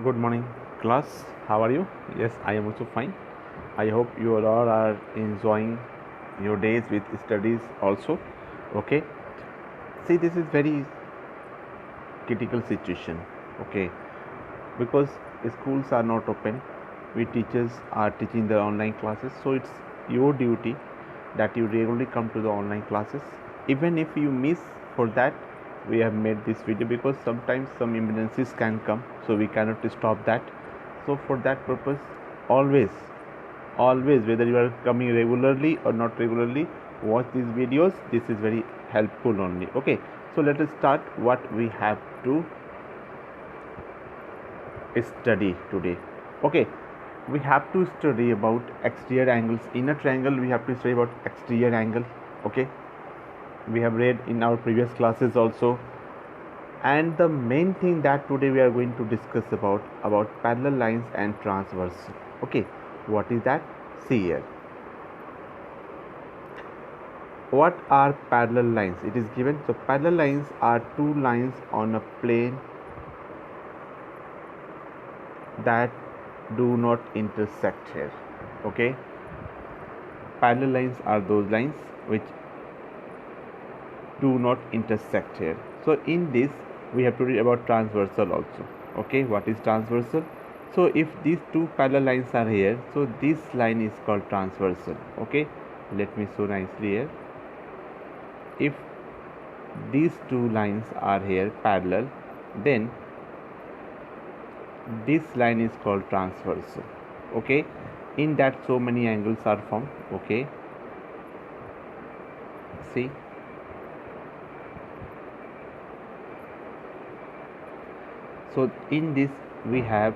Good morning, class. How are you? Yes, I am also fine. I hope you all are enjoying your days with studies also. Okay. See, this is very critical situation. Okay, because schools are not open, we teachers are teaching the online classes. So it's your duty that you regularly come to the online classes. Even if you miss, for that we have made this video because sometimes some emergencies can come, so we cannot stop that. So for that purpose, always whether you are coming regularly or not regularly, watch these videos. This is very helpful only. Okay, so let us start what we have to study today. Okay, we have to study about exterior angles. In a triangle we have to study about exterior angle. Okay, we have read in our previous classes also. And the main thing that today we are going to discuss about parallel lines and transversal. Okay, what is that? See here, what are parallel lines? It is given. So parallel lines are two lines on a plane that do not intersect here. Okay, parallel lines are those lines which do not intersect here. So in this we have to read about transversal also. Okay, what is transversal? So if these two parallel lines are here, so this line is called transversal. Okay, let me show nicely here. If these two lines are here parallel, then this line is called transversal. Okay, in that so many angles are formed. Okay, see, so in this we have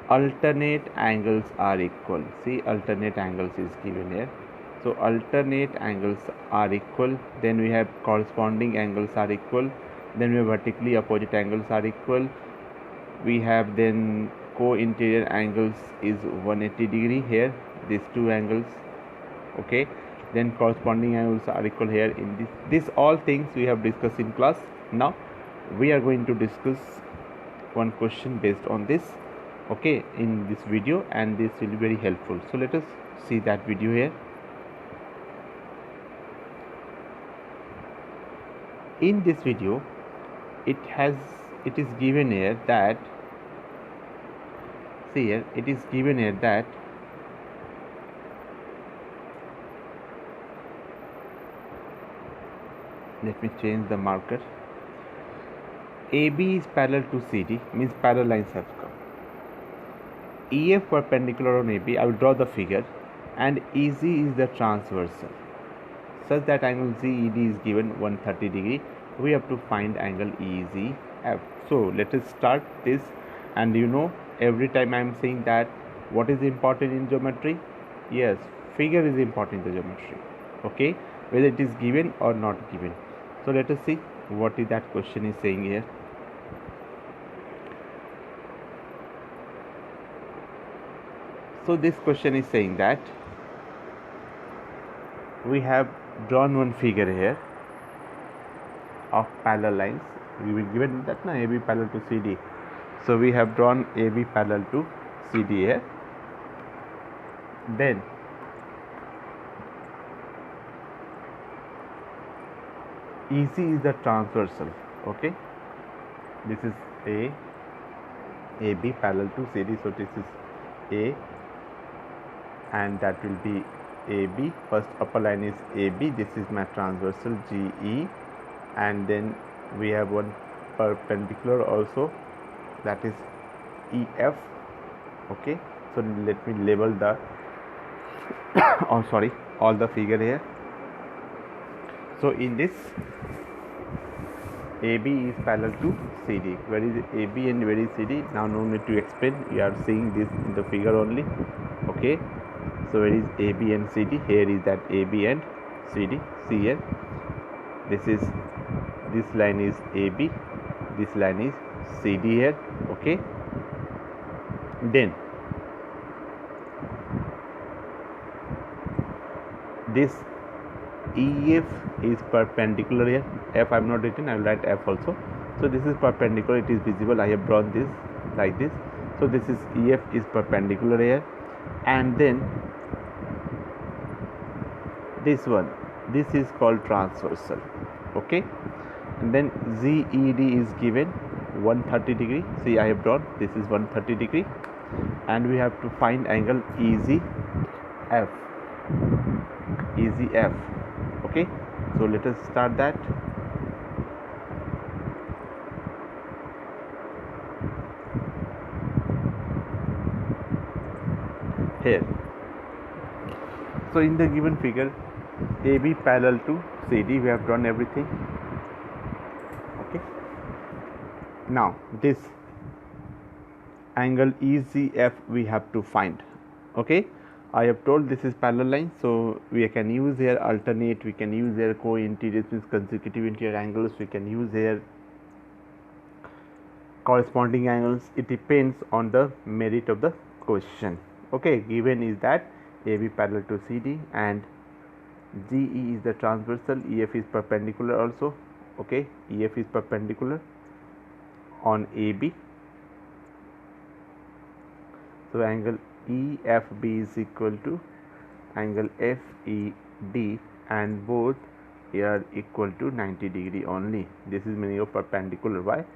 alternate angles are equal. See, alternate angles is given here. So alternate angles are equal. Then we have corresponding angles are equal. Then we have vertically opposite angles are equal. We have then co-interior angles is 180 degree here, these two angles. Okay, then corresponding angles are equal here. In this all things we have discussed in class. Now we are going to discuss one question based on this, okay, in this video, and this will be very helpful. So let us see that video here. In this video it is given here that, see here, it is given here that let me change the marker. AB is parallel to CD, means parallel lines have come. EF perpendicular on AB, I will draw the figure, and EZ is the transversal, such that angle ZED is given 130 degree. We have to find angle EZF. So let us start this. And you know, every time I am saying that what is important in geometry? Yes, figure is important in the geometry. Okay, whether it is given or not given. So let us see what is that question is saying here. So this question is saying that we have drawn one figure here of parallel lines. We will given that na AB parallel to CD. So we have drawn AB parallel to CD here. Then EC is the transversal. Okay, this is AB parallel to CD. So this is A, and that will be AB. First upper line is AB. This is my transversal GE, and then we have one perpendicular also, that is EF. Okay, so let me label the oh sorry, all the figure here. So in this, AB is parallel to CD. Where is AB and where is CD? Now no need to explain, we are seeing this in the figure only. Okay, so where is AB and CD? Here is that AB and CD. See here, this line is AB, this line is CD here. Okay, then this EF is perpendicular here. F I have not written, I will write F also. So this is perpendicular, it is visible. I have drawn this like this. So this is EF is perpendicular here, and then this one, this is called transversal. Okay, and then ZED is given 130 degree. See, I have drawn, this is 130 degree, and we have to find angle EZF. Okay, so let us start that. Here, so in the given figure, AB parallel to CD, we have drawn everything. Okay, now this angle EZF we have to find. Okay, I have told this is parallel line, so we can use here alternate, we can use here co-interiors, means consecutive interior angles, we can use here corresponding angles. It depends on the merit of the question. Okay, given is that AB parallel to CD and GE is the transversal, EF is perpendicular also. Okay, EF is perpendicular on AB. So angle EFB is equal to angle FED, and both are equal to 90 degree only. This is meaning of perpendicular. Why?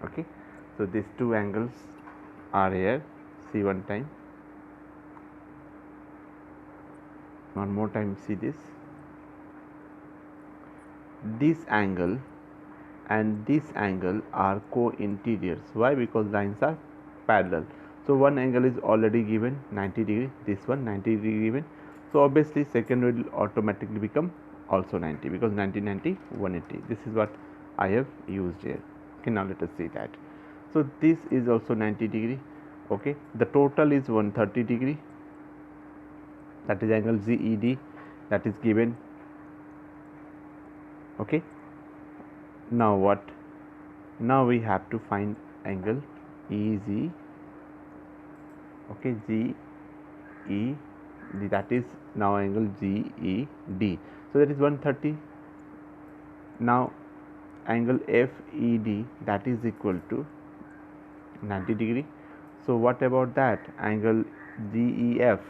Okay, so these two angles are here. See one time, one more time, see this angle and this angle are co-interiors. Why? Because lines are parallel. So one angle is already given 90 degree, this one 90 degree given, so obviously second will automatically become also 90, because 90 90 180. This is what I have used here. Okay, now let us see that. So this is also 90 degree. Okay, the total is 130 degree, that is angle ZED, that is given. Okay, now what? Now we have to find angle EZ. Okay, GED, that is now angle GED. So that is 130. Now angle FED, that is equal to 90 degree. So what about that angle GEF?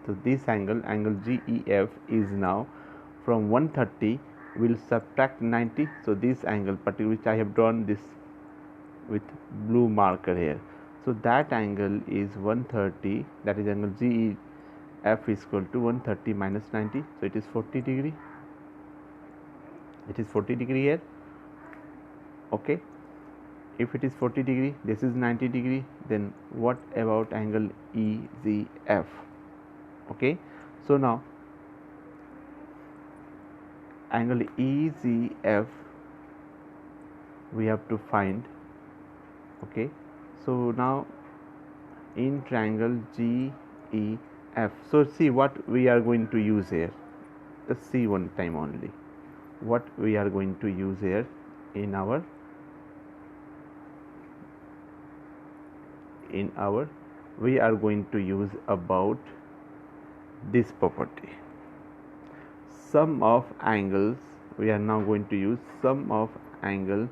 So this angle GEF is now from 130 will subtract 90. So this angle particular which I have drawn this with blue marker here, so that angle is 130, that is angle GEF is equal to 130 minus 90, so it is 40 degree. It is 40 degree here. Okay, if it is 40 degree, this is 90 degree, then what about angle EZF? Okay, so now angle EZF we have to find. Okay, so now in triangle GEF, so see what we are going to use here. Just see one time only what we are going to use here in our we are going to use about this property, sum of angles. We are now going to use sum of angle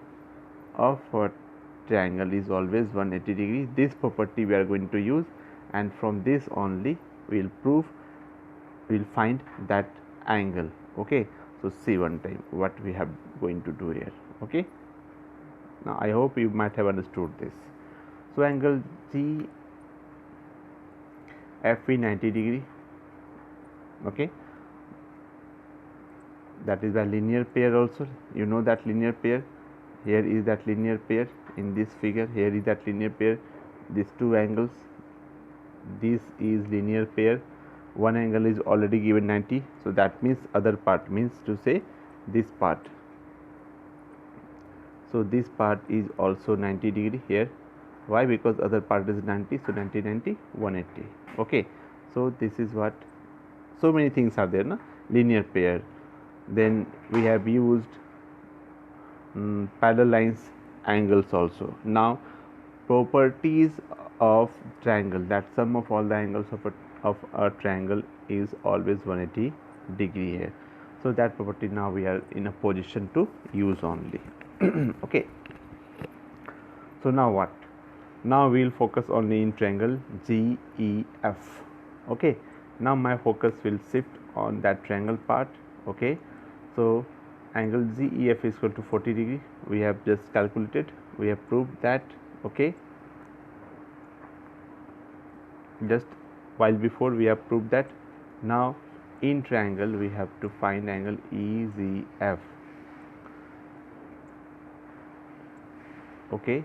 of a triangle is always 180 degree. This property we are going to use, and from this only we will find that angle. Okay, so see one time what we have going to do here. Okay, now I hope you might have understood this. So angle GFE 90 degree. Okay, that is a linear pair also. You know that linear pair. Here is that linear pair in this figure. Here is that linear pair. These two angles. This is linear pair. One angle is already given 90. So that means other part, means to say this part. So this part is also 90 degree here. Why? Because other part is 90. So 90 90 180. Okay. So this is what. So many things are there, na? Linear pair. Then we have used parallel lines angles also. Now properties of triangle, that sum of all the angles of a triangle is always 180 degree here. So that property now we are in a position to use only. Okay, so now what? Now we will focus only in triangle GEF. Okay, now my focus will shift on that triangle part. Okay, so angle GEF is equal to 40 degree. We have just calculated, we have proved that. Okay, just while before we have proved that. Now in triangle we have to find angle EGF. Okay,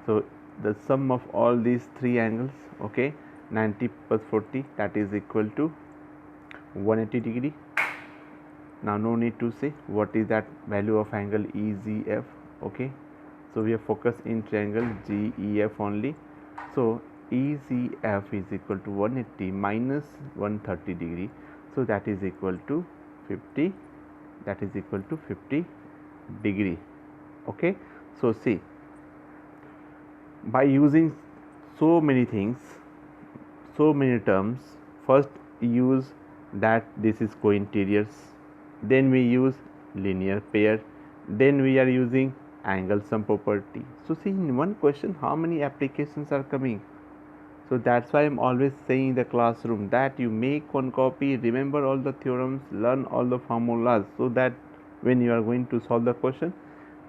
so the sum of all these three angles, okay, 90 plus 40, that is equal to 180 degree. Now no need to say what is that value of angle EGF. Okay, so we are focused in triangle GEF only. So EGF is equal to 180 minus 130 degree, so that is equal to 50, that is equal to 50 degree. Okay, so see, by using so many things, so many terms, first use that this is cointeriors, then we use linear pair, then we are using angle sum property. So see, in one question how many applications are coming. So that's why I'm always saying in the classroom that you make one copy, remember all the theorems, learn all the formulas, so that when you are going to solve the question,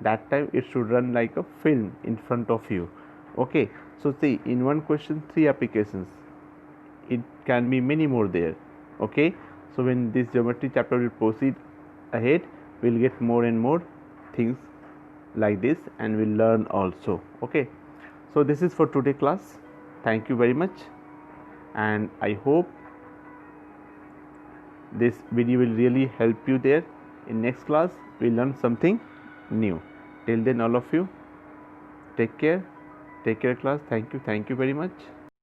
that time it should run like a film in front of you. Okay, so see, in one question 3 applications, it can be many more there. Okay, so when this geometry chapter will proceed ahead, we'll get more and more things like this and we'll learn also. Okay, so this is for today class. Thank you very much, and I hope this video will really help you there. In next class we'll learn something new. Till then, all of you take care class. Thank you very much.